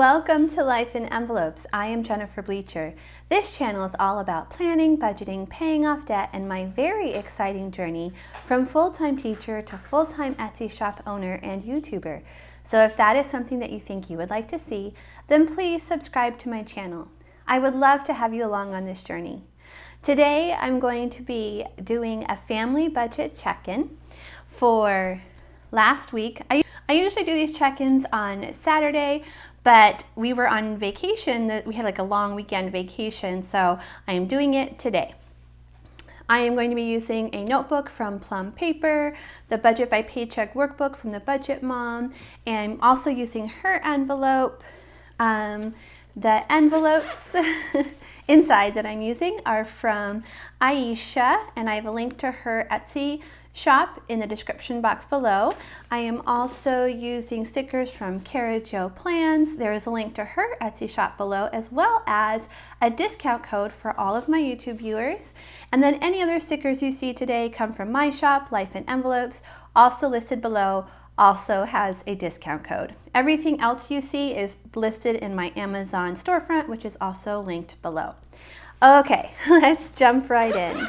Welcome to Life in Envelopes. I am Jennifer Bleecher. This channel is all about planning, budgeting, paying off debt, and my very exciting journey from full-time teacher to full-time Etsy shop owner and YouTuber. So if that is something that you think you would like to see, then please subscribe to my channel. I would love to have you along on this journey. Today I'm going to be doing a family budget check-in for last week. I usually do these check-ins on Saturday, but we were on vacation. We had like a long weekend vacation, so I am doing it today. I am going to be using a notebook from Plum Paper, the Budget by Paycheck workbook from the Budget Mom, and I'm also using her envelope. The envelopes inside that I'm using are from Iaisha, and I have a link to her Etsy shop in the description box below. I am also using stickers from Cara Jo Plans. There is a link to her Etsy shop below, as well as a discount code for all of my YouTube viewers. And then any other stickers you see today come from my shop, Life in Envelopes, also listed below, also has a discount code. Everything else you see is listed in my Amazon storefront, which is also linked below. Okay, let's jump right in.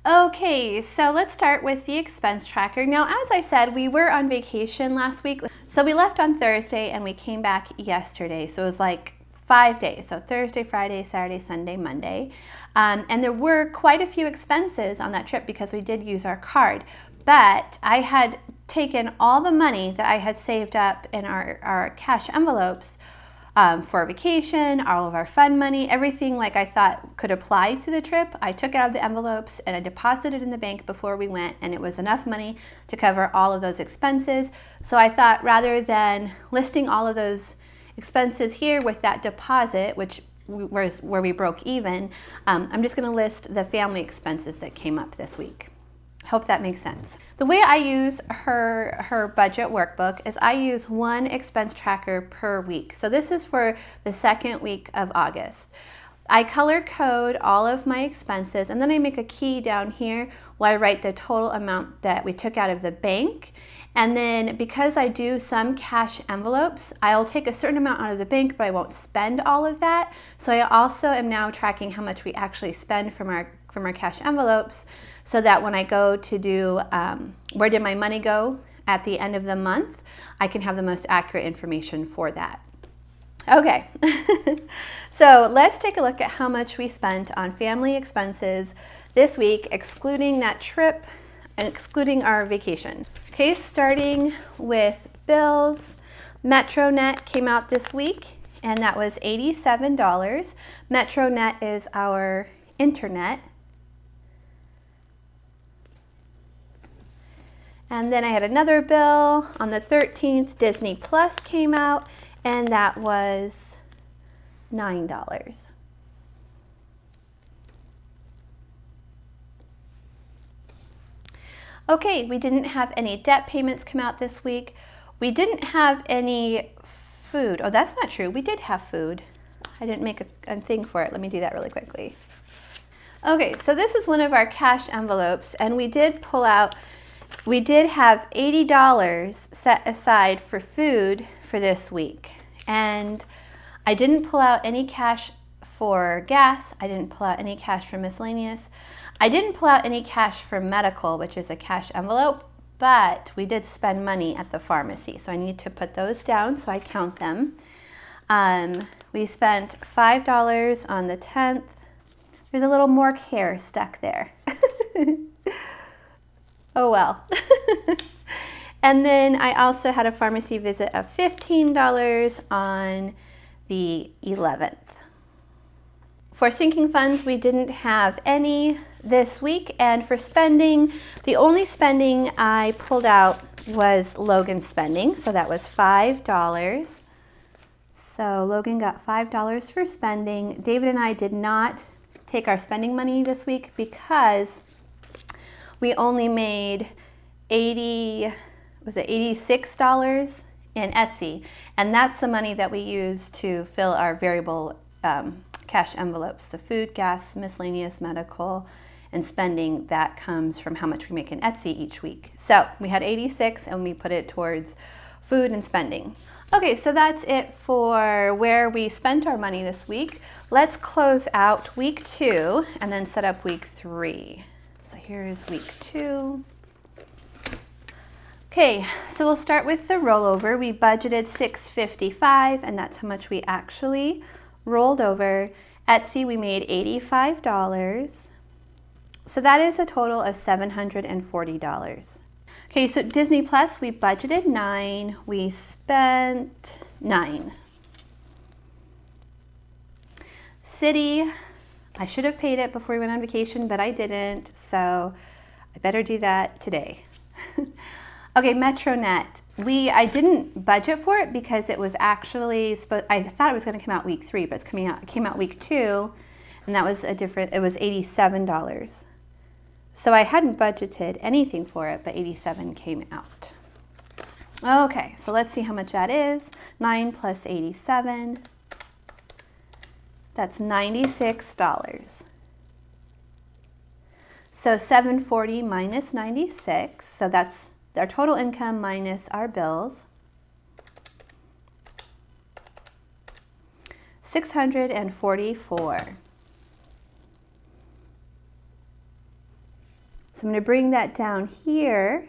Okay, so let's start with the expense tracker. Now, as I said, we were on vacation last week. So we left on Thursday and we came back yesterday. So it was like 5 days. So Thursday, Friday, Saturday, Sunday, Monday. And there were quite a few expenses on that trip because we did use our card. But I had taken all the money that I had saved up in our cash envelopes for vacation, all of our fun money, everything like I thought could apply to the trip. I took it out of the envelopes and I deposited it in the bank before we went, and it was enough money to cover all of those expenses. So I thought, rather than listing all of those expenses here with that deposit, which was where we broke even, I'm just going to list the family expenses that came up this week. Hope that makes sense. The way I use her budget workbook is I use one expense tracker per week. So this is for the second week of August. I color code all of my expenses, and then I make a key down here where I write the total amount that we took out of the bank. And then because I do some cash envelopes, I'll take a certain amount out of the bank, but I won't spend all of that. So I also am now tracking how much we actually spend from our cash envelopes, so that when I go to do where did my money go at the end of the month, I can have the most accurate information for that. Okay, so let's take a look at how much we spent on family expenses this week, excluding that trip and excluding our vacation. Okay, starting with bills, MetroNet came out this week, and that was $87. MetroNet is our internet. And then I had another bill on the 13th, Disney Plus came out, and that was $9. Okay, we didn't have any debt payments come out this week. We didn't have any food. Oh, that's not true. We did have food. I didn't make a thing for it. Let me do that really quickly. Okay, so this is one of our cash envelopes, and we did have $80 set aside for food for this week. And I didn't pull out any cash for gas. I didn't pull out any cash for miscellaneous. I didn't pull out any cash for medical, which is a cash envelope, but we did spend money at the pharmacy. So I need to put those down so I count them. We spent $5 on the 10th. There's a little more hair stuck there. Oh well. And then I also had a pharmacy visit of $15 on the 11th. For sinking funds, we didn't have any this week, and for spending, the only spending I pulled out was Logan's spending, so that was $5. So Logan got $5 for spending. David and I did not take our spending money this week because we only made $86 in Etsy, and that's the money that we use to fill our variable cash envelopes, the food, gas, miscellaneous, medical, and spending that comes from how much we make in Etsy each week. So we had 86 and we put it towards food and spending. Okay, so that's it for where we spent our money this week. Let's close out week 2 and then set up week 3. So here is week 2. Okay, so we'll start with the rollover. We budgeted $655, and that's how much we actually rolled over. Etsy, we made $85. So that is a total of $740. Okay, so Disney Plus, we budgeted $9, we spent $9. City, I should have paid it before we went on vacation, but I didn't, so I better do that today. Okay, MetroNet, I didn't budget for it because it was actually, I thought it was going to come out week 3, but it came out week 2, and that was it was $87. So I hadn't budgeted anything for it, but $87 came out. Okay, so let's see how much that is. 9 plus 87, that's $96. So $740 minus 96, so that's our total income minus our bills. $644. So I'm going to bring that down here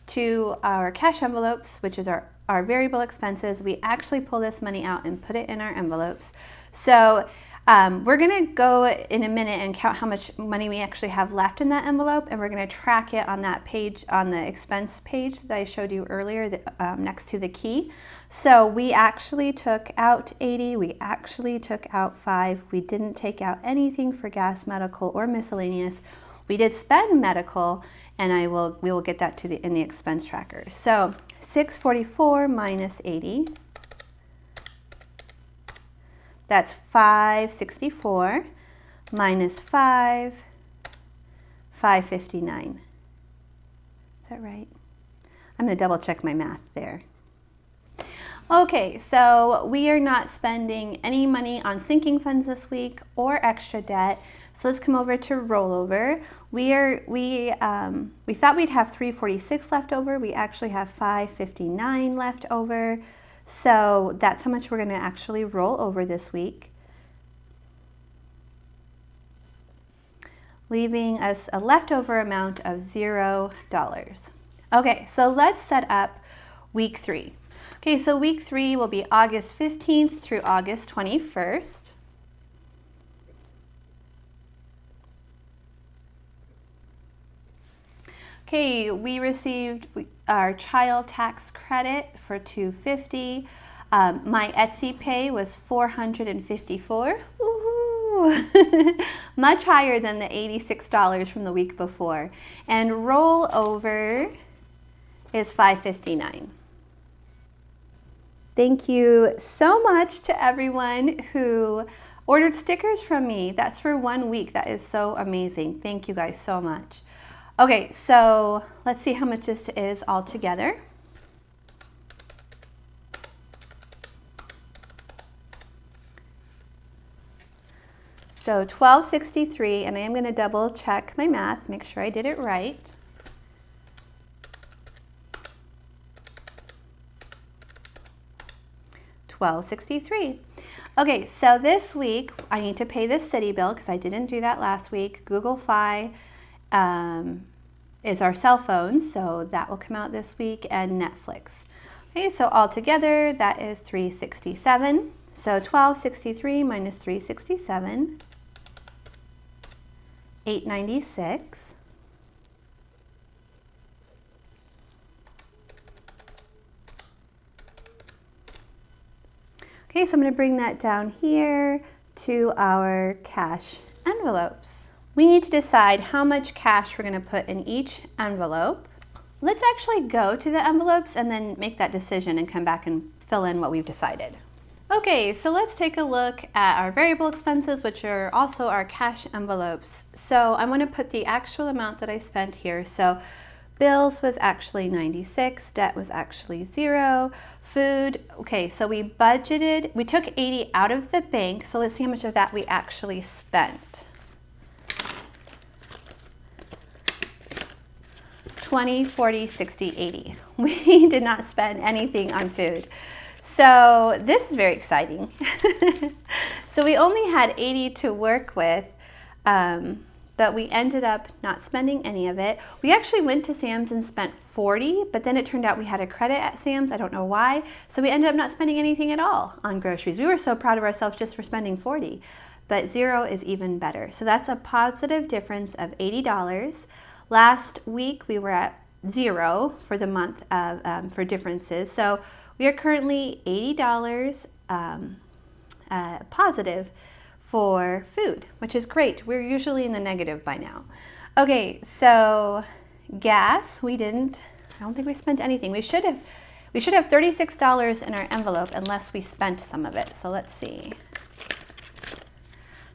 to our cash envelopes, which is our variable expenses. We actually pull this money out and put it in our envelopes. So we're going to go in a minute and count how much money we actually have left in that envelope, and we're going to track it on that page, on the expense page that I showed you earlier, next to the key. So we actually took out 80, we actually took out 5, we didn't take out anything for gas, medical, or miscellaneous. We did spend medical, and we will get that in the expense tracker. So 644 minus 80, that's 564 minus 5, 559. Is that right? I'm going to double check my math there. Okay, so we are not spending any money on sinking funds this week or extra debt. So let's come over to rollover. We thought we'd have $346 left over. We actually have $559 left over. So that's how much we're going to actually roll over this week, leaving us a leftover amount of $0. Okay, so let's set up week 3. Okay, so week 3 will be August 15th through August 21st. Okay, we received our child tax credit for $250. My Etsy pay was $454. Ooh. Much higher than the $86 from the week before. And rollover is $559. Thank you so much to everyone who ordered stickers from me. That's for 1 week. That is so amazing. Thank you guys so much. Okay, so let's see how much this is all together. So $12.63, and I am going to double check my math, make sure I did it right. $12.63. Okay, so this week I need to pay this city bill because I didn't do that last week. Google Fi is our cell phone, so that will come out this week, and Netflix. Okay, so all together that is $367. So $12.63 minus $367, $896. Okay, so I'm going to bring that down here to our cash envelopes. We need to decide how much cash we're going to put in each envelope. Let's actually go to the envelopes and then make that decision and come back and fill in what we've decided. Okay, so let's take a look at our variable expenses, which are also our cash envelopes. So I'm going to put the actual amount that I spent here. So bills was actually $96, debt was actually $0, food, okay, so we budgeted, we took $80 out of the bank, so let's see how much of that we actually spent. $20, $40, $60, $80. We did not spend anything on food. So this is very exciting. So we only had 80 to work with, but we ended up not spending any of it. We actually went to Sam's and spent 40, but then it turned out we had a credit at Sam's. I don't know why. So we ended up not spending anything at all on groceries. We were so proud of ourselves just for spending 40, but 0 is even better. So that's a positive difference of $80. Last week we were at 0 for the month of, for differences. So we are currently $80 positive for food, which is great. We're usually in the negative by now. Okay, so gas, I don't think we spent anything. We should have $36 in our envelope unless we spent some of it. So let's see.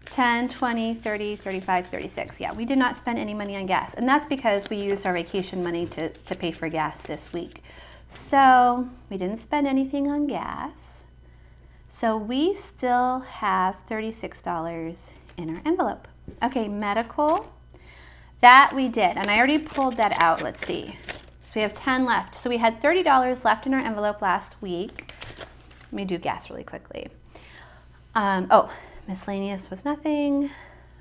10, 20, 30, 35, 36. Yeah, we did not spend any money on gas. And that's because we used our vacation money to pay for gas this week. So we didn't spend anything on gas. So we still have $36 in our envelope. Okay, medical, that we did. And I already pulled that out. Let's see. So we have 10 left. So we had $30 left in our envelope last week. Let me do gas really quickly. Miscellaneous was nothing.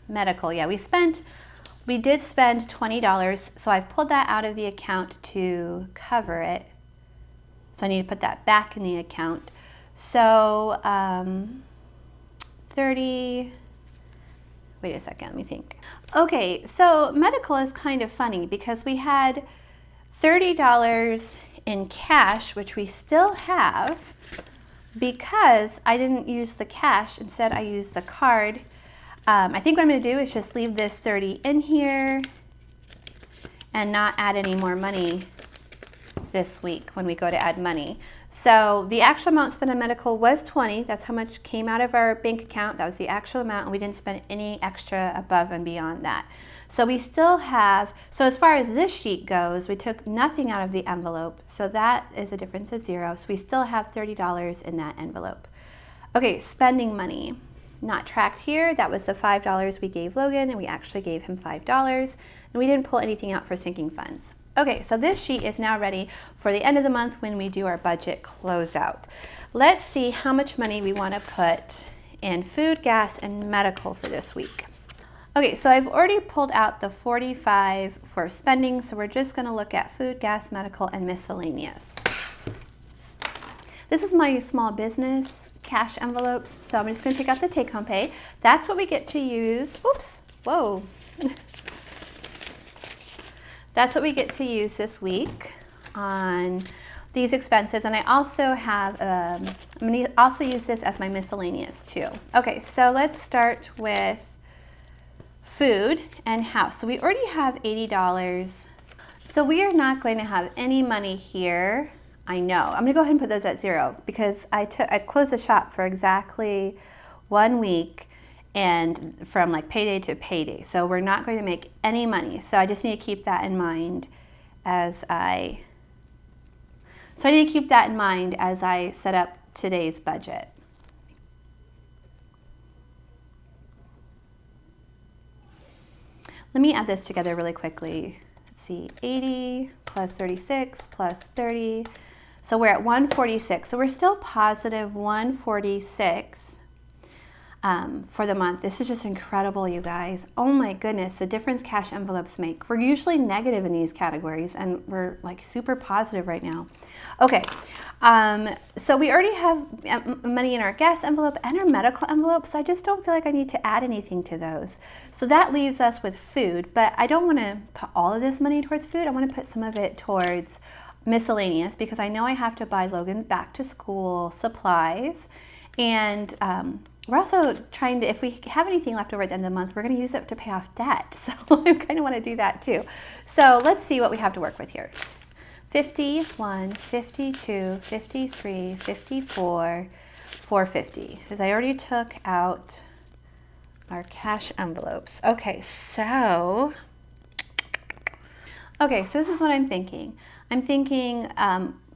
Medical, yeah, we did spend $20, so I've pulled that out of the account to cover it. So I need to put that back in the account. So 30, wait a second, let me think. Okay, so medical is kind of funny because we had $30 in cash, which we still have, because I didn't use the cash. Instead, I used the card. I think what I'm going to do is just leave this 30 in here and not add any more money this week when we go to add money. So the actual amount spent on medical was 20. That's how much came out of our bank account. That was the actual amount, and we didn't spend any extra above and beyond that. So we still have, so as far as this sheet goes, we took nothing out of the envelope. So that is a difference of 0. So we still have $30 in that envelope. Okay, spending money. Not tracked here. That was the $5 we gave Logan, and we actually gave him $5. And we didn't pull anything out for sinking funds. Okay, so this sheet is now ready for the end of the month when we do our budget closeout. Let's see how much money we want to put in food, gas, and medical for this week. Okay, so I've already pulled out the 45 for spending, so we're just going to look at food, gas, medical, and miscellaneous. This is my small business cash envelopes, so I'm just going to take out the take-home pay. That's what we get to use. Oops, whoa. That's what we get to use this week on these expenses. And I also have, I'm going to also use this as my miscellaneous too. Okay, so let's start with food and house. So we already have $80. So we are not going to have any money here. I know. I'm going to go ahead and put those at 0 because I closed the shop for exactly 1 week, and from like payday to payday. So we're not going to make any money. So I just need to keep that in mind as I set up today's budget. Let me add this together really quickly. Let's see, 80 plus 36 plus 30. So we're at 146. So we're still positive 146. For the month. This is just incredible, you guys. Oh my goodness, the difference cash envelopes make. We're usually negative in these categories, and we're like super positive right now. Okay, so we already have money in our gas envelope and our medical envelope, so I just don't feel like I need to add anything to those. So that leaves us with food, but I don't want to put all of this money towards food. I want to put some of it towards miscellaneous because I know I have to buy Logan back to school supplies, and we're also trying to, if we have anything left over at the end of the month, we're going to use it to pay off debt. So I kind of want to do that too. So let's see what we have to work with here. 51, 52, 53, 54, 450. Because I already took out our cash envelopes. Okay, so this is what I'm thinking. I'm thinking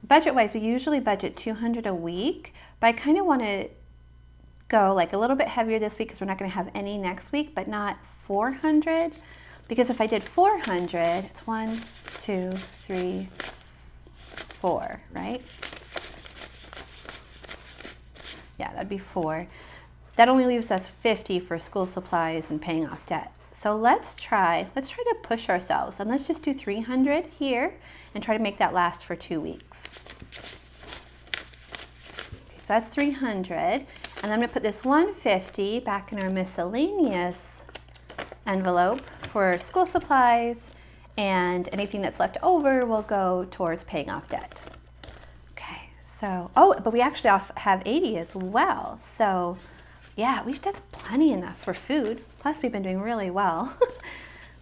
budget-wise, we usually budget $200 a week, but I kind of want to go like a little bit heavier this week because we're not going to have any next week, but not 400, because if I did 400, it's 1, 2, 3, 4, right? Yeah, that'd be 4. That only leaves us 50 for school supplies and paying off debt. So let's try to push ourselves, and let's just do 300 here and try to make that last for 2 weeks. Okay, so that's 300, and I'm gonna put this 150 back in our miscellaneous envelope for school supplies, and anything that's left over will go towards paying off debt. Okay, so, oh, but we actually have 80 as well, so yeah, that's plenty enough for food. Plus, we've been doing really well,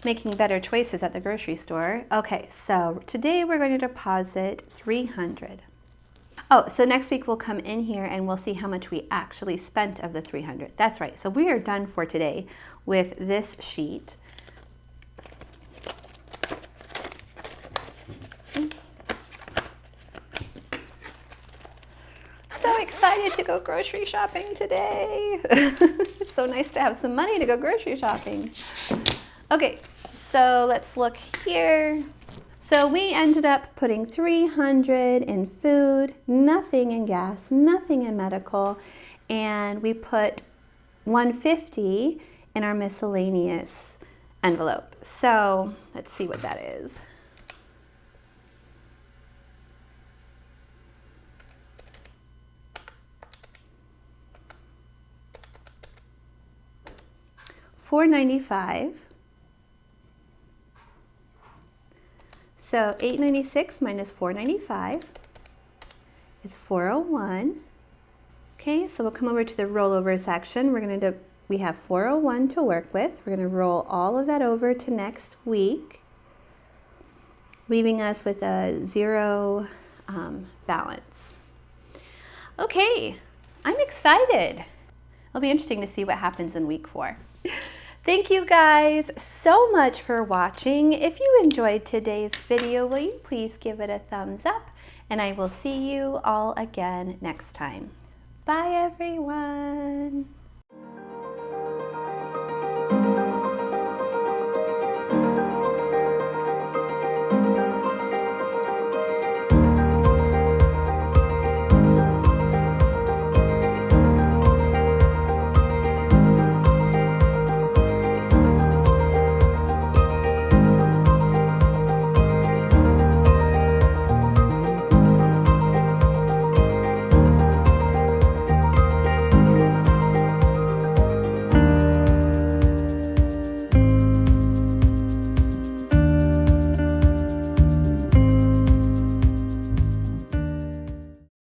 making better choices at the grocery store. Okay, so today we're going to deposit 300. Oh, so next week we'll come in here and we'll see how much we actually spent of the 300. That's right, so we are done for today with this sheet. Oops. So excited to go grocery shopping today. It's so nice to have some money to go grocery shopping. Okay, so let's look here. So we ended up putting 300 in food, nothing in gas, nothing in medical, and we put 150 in our miscellaneous envelope. So let's see what that is. $495. So $896 minus $495 is $401. Okay, so we'll come over to the rollover section. We have $401 to work with. We're going to roll all of that over to next week, leaving us with a 0 balance. Okay, I'm excited. It'll be interesting to see what happens in week 4. Thank you guys so much for watching. If you enjoyed today's video, will you please give it a thumbs up, and I will see you all again next time. Bye everyone.